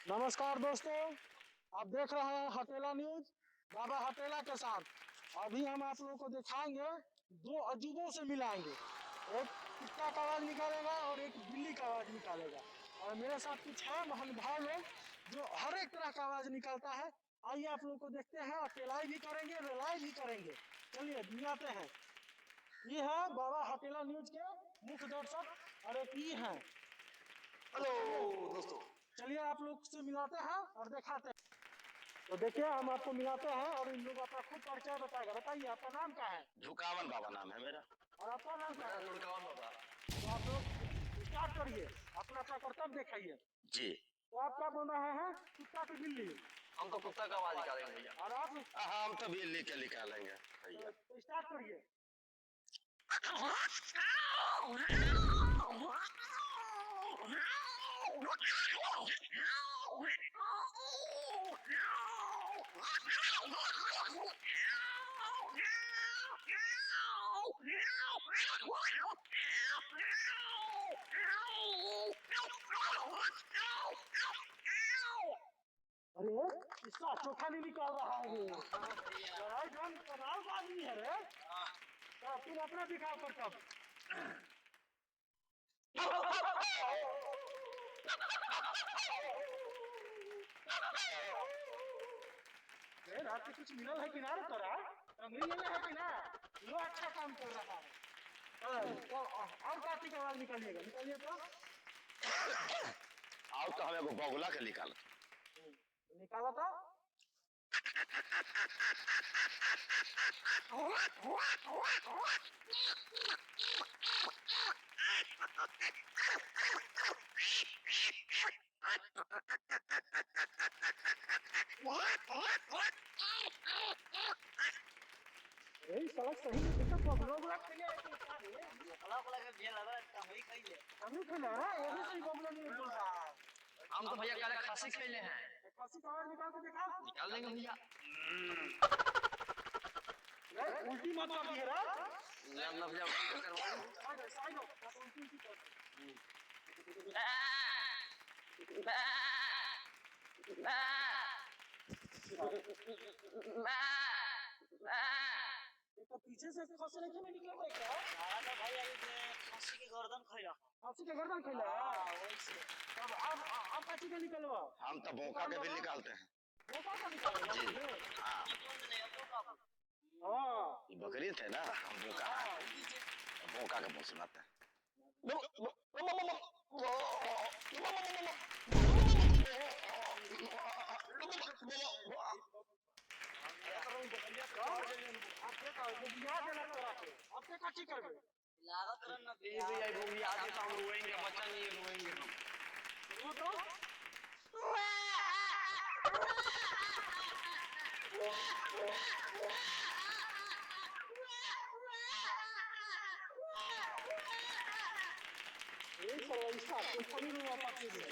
नमस्कार दोस्तों, आप देख रहे हैं हटेला न्यूज बाबा हटेला के साथ। अभी हम आप लोगों को दिखाएंगे, दो अजूबों से मिलाएंगे। एक कुत्ता का आवाज निकालेगा और एक बिल्ली का आवाज निकालेगा। और मेरे साथ कुछ है महानुभाव लोग जो हर एक तरह का आवाज निकालता है। आइए आप लोगों को देखते हैं, अकेलाई भी करेंगे, रिलाई भी करेंगे। चलिए मिलाते हैं। ये है बाबा हटेला न्यूज के मुख्य दर्शक और एक ये है। हेलो दोस्तों, चलिए आप लोग से मिलाते हैं और दिखाते हैं। तो देखिए हम आपको मिलाते हैं और इन लोग अपना खुद परिचय बताएगा। बताइए आपका नाम क्या है झुकावन बाबा नाम है मेरा। और आपका नाम क्या है? लुढ़कावन बाबा। तो आप लोग स्टार्ट करिए, अपना अपना कर्तव्य दिखाइए। जी, तो आप क्या बोल रहे हैं, कुत्ता की बिल्ली? हम तो कुत्ता का आवाज निकालेंगे भैया। और आप? हम तो बिल्ली के निकालेंगे भैया। तो स्टार्ट करिए। अरे इसका चोखा नहीं निकाल रहा है वो। लड़ाई ढंग तनाव का आदमी है रे। तो तुम अपना दिखाओ कर्तव्य। रात को कुछ मिलल है कि ना तोरा? मिल है कि ना? लो अच्छा काम कर रहा है। तो और काटी का आवाज निकालिएगा, निकालिए तो। आओ तो हमें बगुला के निकाल। निकाला था। यही सड़क सही में देखो बबलोग के लिए कला कला के भेल हवे त वही कइले हम खेला है। ये भी सही बबलो नहीं बोल रहा है। हम तो भैया कल खांसी खेले हैं। खांसी का आवाज निकाल के दिखा। निकाल लेंगे भैया। उल्टी मत कर दिए रे। ना भैया साइड साइड उल्टी कर। तो पीछे से खसने के में निकल गया क्या? सारा तो भाई अभी से खस्सी के गर्दन खइला खसी के गर्दन खइला। वही से अब आप काची के निकलवा? हम तो भोंका के भी निकालते हैं। वो का निकाल जी, हाँ। निकल ले अब बाबू हां ये बकरी थे ना, हम भोंका के मुंह सुनाते हैं। आपके काची करबे? लागत रन न ये भैया भूमि आगे तो हम रोएंगे, बच्चा नहीं रोएंगे हम। वो तो ये सब इसका कंपनी में वापस दे दे।